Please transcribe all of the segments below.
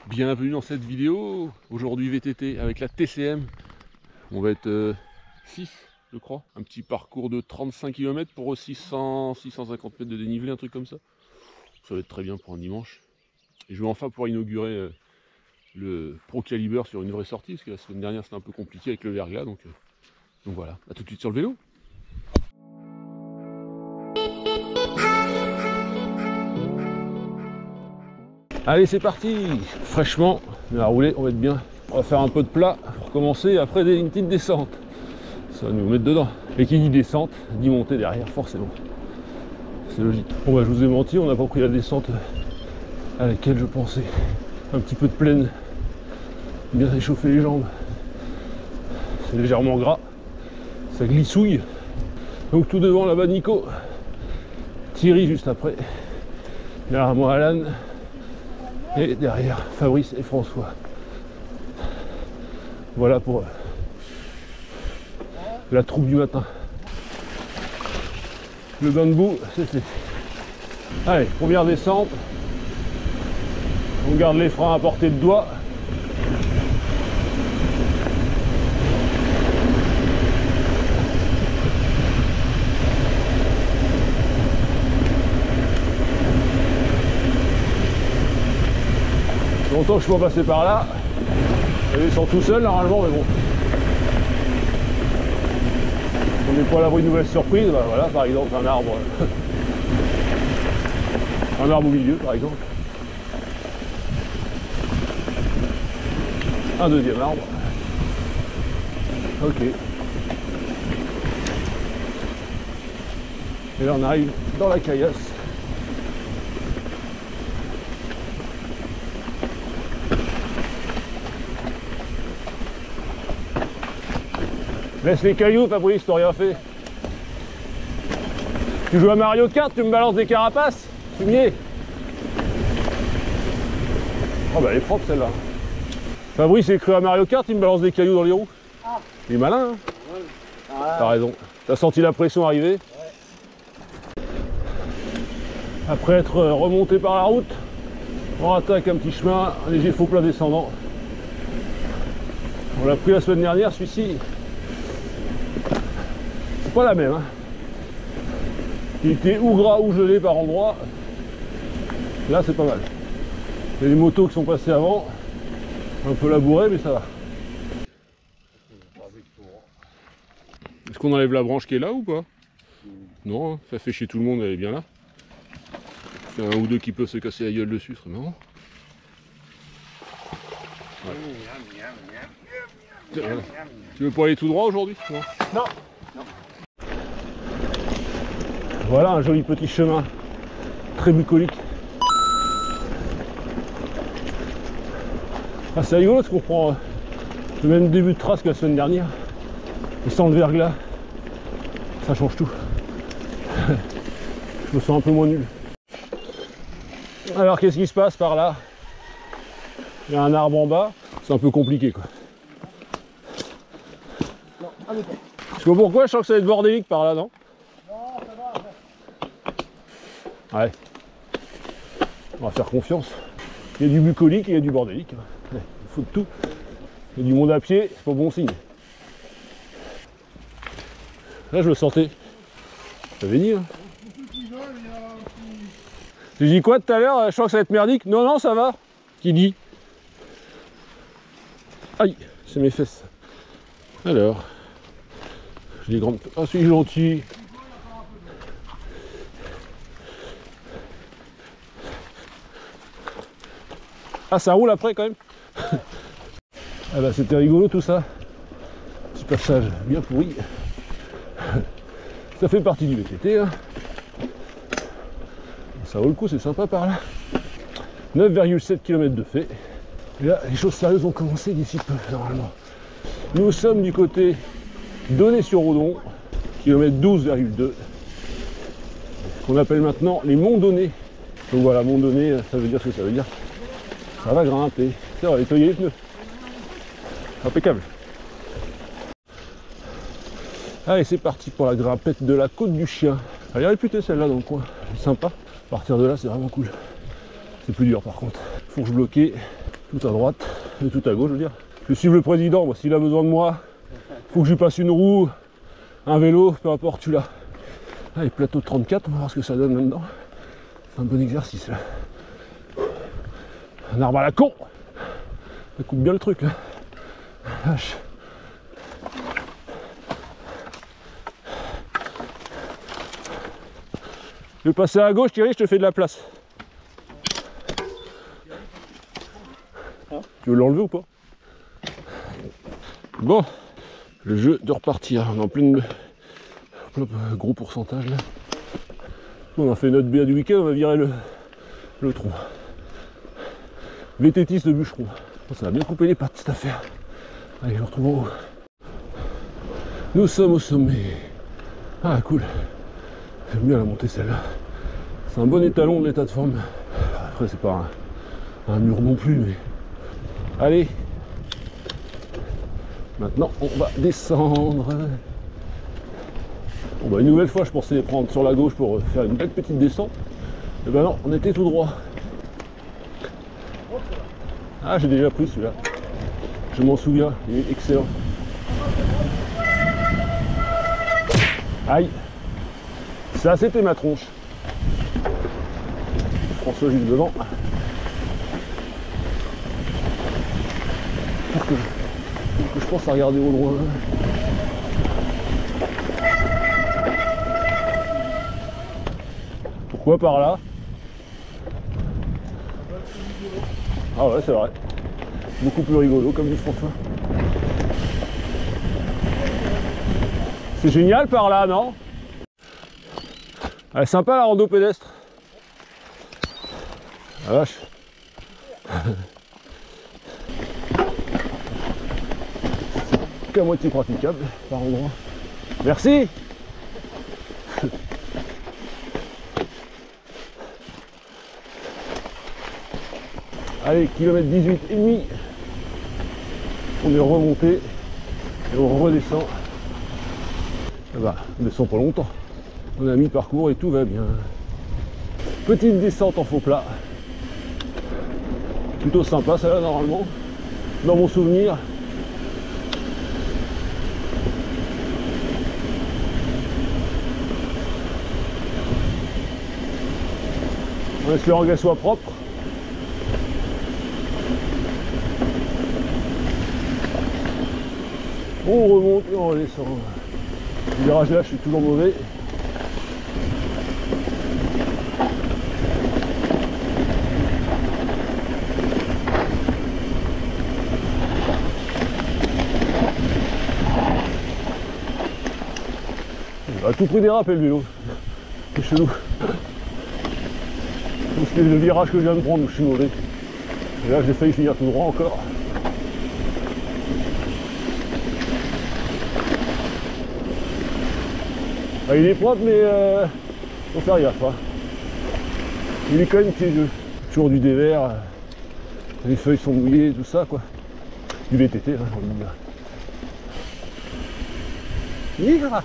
Bienvenue dans cette vidéo. Aujourd'hui VTT avec la TCM. On va être 6 je crois. Un petit parcours de 35 km pour 650 mètres de dénivelé, un truc comme ça. Ça va être très bien pour un dimanche. Et je vais enfin pouvoir inaugurer le Pro Caliber sur une vraie sortie, parce que la semaine dernière c'était un peu compliqué avec le verglas. Donc voilà, à tout de suite sur le vélo. Allez, c'est parti. Fraîchement, on va rouler, on va être bien. On va faire un peu de plat pour commencer, après une petite descente. Ça va nous mettre dedans. Et qui dit descente, dit montée derrière, forcément. C'est logique. Bon bah je vous ai menti, on n'a pas pris la descente à laquelle je pensais. Un petit peu de plaine, bien réchauffer les jambes. C'est légèrement gras, ça glissouille. Donc tout devant là-bas Nico, Thierry juste après, derrière moi Alan, et derrière Fabrice et François. Voilà pour la troupe du matin. Le bain de boue, c'est fait. Allez, première descente. On garde les freins à portée de doigt. Longtemps que je peux passer par là. Ils sont tout seuls normalement, mais bon. On n'est pas à l'abri de nouvelles surprises. Bah, voilà, par exemple, un arbre. Un arbre au milieu, par exemple. Un deuxième arbre. Ok. Et là, on arrive dans la caillasse. Laisse les cailloux, Fabrice, t'as rien fait. Tu joues à Mario Kart, tu me balances des carapaces, fumier. Oh bah elle est propre celle-là. Fabrice est cru à Mario Kart, il me balance des cailloux dans les roues. Ah. Il est malin, hein. Ouais. Ah. T'as raison. T'as senti la pression arriver. Ouais. Après être remonté par la route, on attaque un petit chemin, un léger faux plat descendant. On l'a pris la semaine dernière, celui-ci. C'est pas la même, hein. Il était ou gras ou gelé par endroits. Là c'est pas mal. Il y a des motos qui sont passées avant, un peu labourées, mais ça va. Est-ce qu'on enlève la branche qui est là ou pas? Non, hein, ça fait chier tout le monde, elle est bien là. Il y a un ou deux qui peuvent se casser la gueule dessus, ce serait marrant. Ouais. Voilà. Tu veux pas aller tout droit aujourd'hui? Non. Non. Voilà un joli petit chemin très bucolique. Ah, c'est rigolo parce qu'on prend le même début de trace que la semaine dernière. Et sans le verglas, ça change tout. Je me sens un peu moins nul. Alors qu'est-ce qui se passe par là? Il y a un arbre en bas, c'est un peu compliqué quoi. Je sais pas pourquoi, je sens que ça va être bordélique par là, non? Ouais, on va faire confiance. Il y a du bucolique et il y a du bordélique. Il faut de tout. Il y a du monde à pied, c'est pas bon signe. Là, je le sentais. J'avais dit. Hein. J'ai dit quoi tout à l'heure? Je crois que ça va être merdique. Non, non, ça va. Qui dit? Aïe, c'est mes fesses. Alors, j'ai des grandes. Ah, c'est gentil. Ah, ça roule après quand même. Ah bah c'était rigolo tout ça. Petit passage bien pourri. Ça fait partie du VTT. Hein. Ça vaut le coup, c'est sympa par là. 9,7 km de fait. Et là, les choses sérieuses ont commencé d'ici peu, normalement. Nous sommes du côté d'Aunay-sur-Odon, kilomètre 12,2. Qu'on appelle maintenant les Monts d'Aunay. Donc voilà, Monts d'Aunay, ça veut dire ce que ça veut dire. Ça va grimper. Ça va nettoyer les pneus. Impeccable. Allez, c'est parti pour la grimpette de la Côte du Chien. Elle est réputée celle-là dans le coin. Elle est sympa. À partir de là, c'est vraiment cool. C'est plus dur par contre. Fourche bloquée. Tout à droite et tout à gauche, je veux dire. Je suis le président, moi, s'il a besoin de moi, faut que je lui passe une roue, un vélo, peu importe, tu l'as. Allez, plateau de 34, on va voir ce que ça donne là-dedans. C'est un bon exercice là. Un arbre à la con. Ça coupe bien le truc là. Vache. Je vais passer à gauche, Thierry, je te fais de la place. Tu veux l'enlever ou pas? Bon, le jeu de repartir. On est en plein gros pourcentage là. On a fait notre BA du week-end, on va virer le tronc. Vététiste de bûcheron. Ça va bien couper les pattes cette affaire. Allez, je me retrouve en haut. Nous sommes au sommet. Ah cool. J'aime bien la montée celle-là. C'est un bon étalon de l'état de forme. Après c'est pas un mur non plus, mais. Allez. Maintenant on va descendre. Bon bah une nouvelle fois je pensais prendre sur la gauche pour faire une belle petite descente. Et ben non, on était tout droit. Ah, j'ai déjà pris celui-là. Je m'en souviens, il est excellent. Aïe. Ça, c'était ma tronche. François juste devant. Pour que je pense à regarder au loin. Pourquoi par là? Ah ouais, c'est vrai. Beaucoup plus rigolo, comme dit François. C'est génial par là, non? Elle est sympa la rando pédestre. La vache. Qu'à moitié praticable par endroit. Merci. Allez, kilomètre 18 et demi. On est remonté et on redescend. Ah bah, on descend pas longtemps. On a mis parcours et tout va bien. Petite descente en faux plat. Plutôt sympa ça là normalement. Dans mon souvenir. En espérant qu'elle soit propre. On remonte et on redescend. Le virage là, je suis toujours mauvais. Il a tout pris déraper le vélo. C'est chelou. C'est le virage que je viens de prendre où je suis mauvais. Et là, j'ai failli finir tout droit encore. Ah, il est propre, mais faut faire gaffe. Hein. Il est quand même piégeux. Toujours du dévers, les feuilles sont mouillées, tout ça quoi. Du VTT, hein, j'ai envie de dire. Là,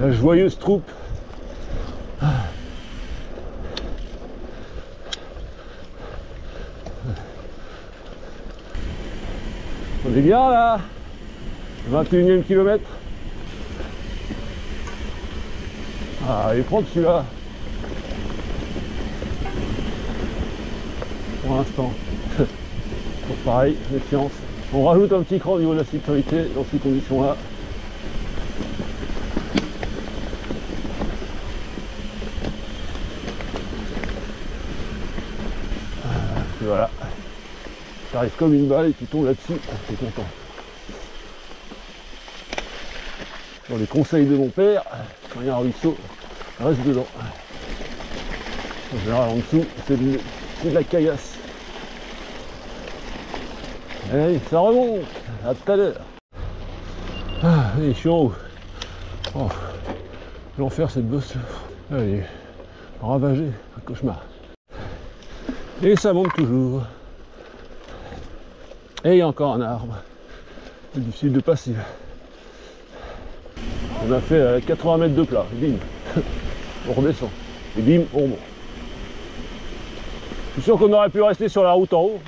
la joyeuse troupe. On est bien là, 21e kilomètre. Ah, il est propre celui-là. Pour l'instant. Donc pareil, méfiance. On rajoute un petit cran au niveau de la sécurité dans ces conditions-là. Et voilà. Ça arrive comme une balle et tu tombes là-dessus, t'es content. Dans les conseils de mon père, quand il y a un ruisseau, reste dedans. En général en dessous, c'est de la caillasse. Allez, ça remonte, à tout à l'heure. Ah, allez, je suis en haut. Oh, l'enfer cette bosse. Allez, ravagé, un cauchemar. Et ça monte toujours. Et il y a encore un arbre. C'est difficile de passer. On a fait 80 mètres de plat, bim. on redescend. Et bim, on remonte. Je suis sûr qu'on aurait pu rester sur la route en haut.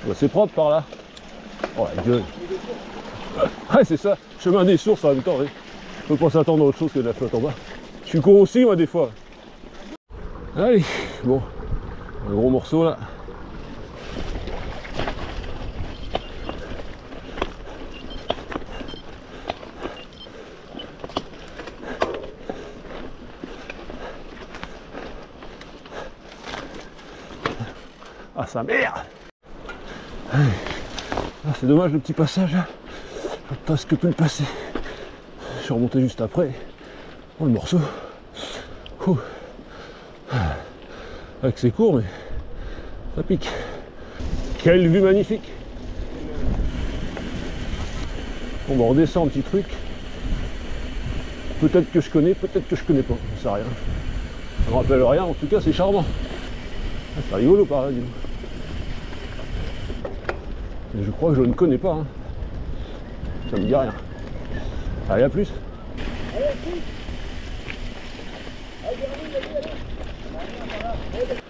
Bah, c'est propre par là. Oh la gueule. Ouais, c'est ça, chemin des sources en même temps. Ouais. On peut pas s'attendre à autre chose que de la flotte en bas. Je suis con aussi, moi, des fois. Allez, bon, un gros morceau là. Ah, sa mère! Ah, c'est dommage le petit passage là. Je n'ai presque pu le passer. Je suis remonté juste après. Oh, le morceau. Ouh. Avec c'est court, mais ça pique. Quelle vue magnifique! Bon, bah, on redescend un petit truc. Peut-être que je connais, peut-être que je connais pas. Je sais rien. Ça me rappelle rien, en tout cas, c'est charmant. Ah, c'est rigolo par là, dis donc. Et je crois que je ne connais pas. Hein. Ça me dit rien. Allez, à plus.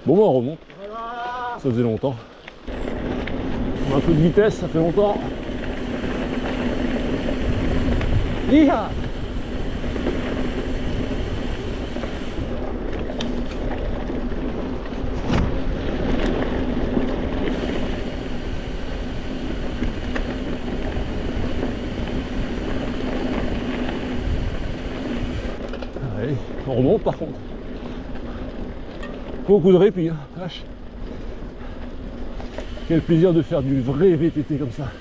Bon, bah, on remonte. Ça faisait longtemps. On a un peu de vitesse, ça fait longtemps. Hiha! Allez, on remonte par contre. Beaucoup de répit, hein, vache. Quel plaisir de faire du vrai VTT comme ça.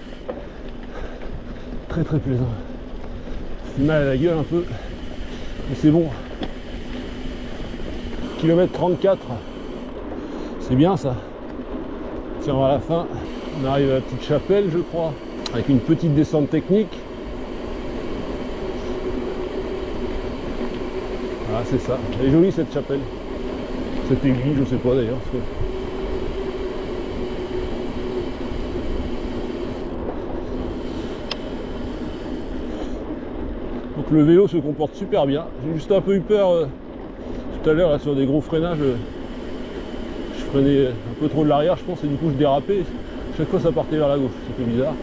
Très très plaisant. C'est mal à la gueule un peu, mais c'est bon. Kilomètre 34, c'est bien ça. Tiens, à la fin, on arrive à la petite chapelle, je crois, avec une petite descente technique. Ah, c'est ça. Elle est jolie cette chapelle. Cette église, je sais pas d'ailleurs. Donc le vélo se comporte super bien. J'ai juste un peu eu peur tout à l'heure là sur des gros freinages. Je freinais un peu trop de l'arrière, je pense, et du coup je dérapais. Chaque fois ça partait vers la gauche. C'était bizarre.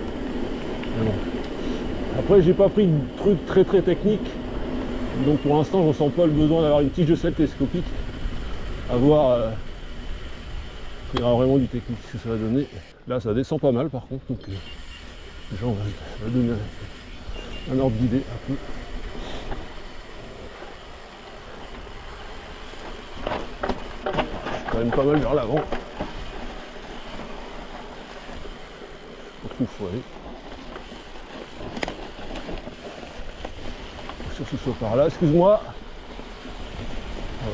Mais bon. Après, j'ai pas pris de truc très très technique. Donc pour l'instant, je ne ressens pas le besoin d'avoir une tige de selle télescopique. À voir. Il y aura vraiment du technique ce que ça va donner. Là, ça descend pas mal par contre. Donc déjà, on va donner un ordre d'idée un peu. Quand même pas mal vers l'avant. On trouve faut aller. Sur ce soit par là, excuse-moi.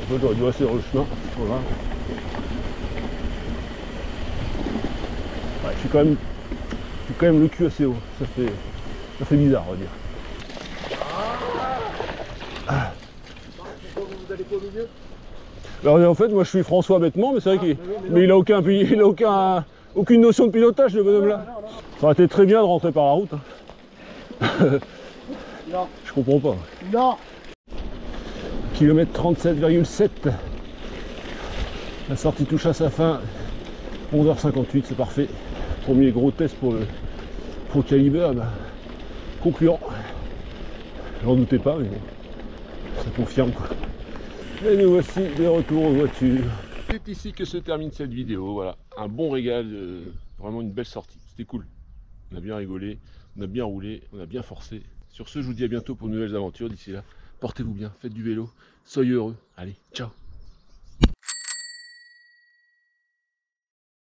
J'aurais dû rester dans le chemin. Voilà. Ouais, je suis quand même le cul assez haut. Ça fait bizarre, on va dire. Ah. Vous allez pas au milieu? Alors en fait, moi je suis François bêtement, mais c'est vrai qu'il a aucune notion de pilotage, le bonhomme là. Ça aurait été très bien de rentrer par la route. Hein. Non. Je comprends pas. Non. Kilomètre 37,7. La sortie touche à sa fin. 11h58, c'est parfait. Premier gros test pour le Pro Caliber. Bah, concluant. J'en doutais pas, mais bon, ça confirme quoi. Et nous voici de retour aux voitures. C'est ici que se termine cette vidéo. Voilà, un bon régal, vraiment une belle sortie. C'était cool. On a bien rigolé, on a bien roulé, on a bien forcé. Sur ce, je vous dis à bientôt pour de nouvelles aventures. D'ici là, portez-vous bien, faites du vélo, soyez heureux. Allez, ciao!